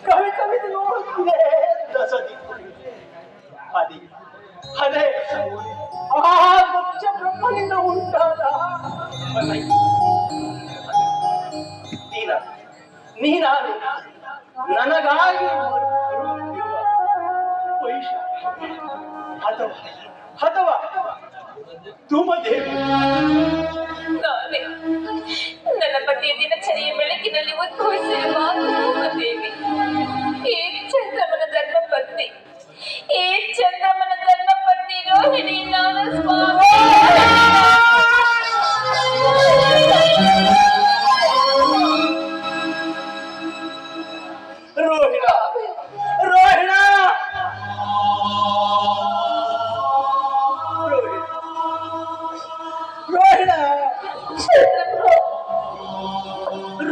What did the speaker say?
ಕವಿ ಕವಿದು ನೋಡುತ್ತಿದೆ ದಸದಿ ಅದೇ ಅದೇ ಆ ದಕ್ಷ ಬ್ರಹ್ಮನಿಂದ ಉಂಟಾದ ನೀನಾನು ನನಗಾಗಿ ಬರುತ್ತಿರುವ ವೈಶಾಖ ಅಥವಾ ಅಥವಾ ಧೂಮದೇವಿ ನಾನೇ ನನ್ನ ಪತಿಯ ದಿನಚರಿಯ ಬೆಳಕಿನಲ್ಲಿ ಉದ್ಭವಿಸಿರುವ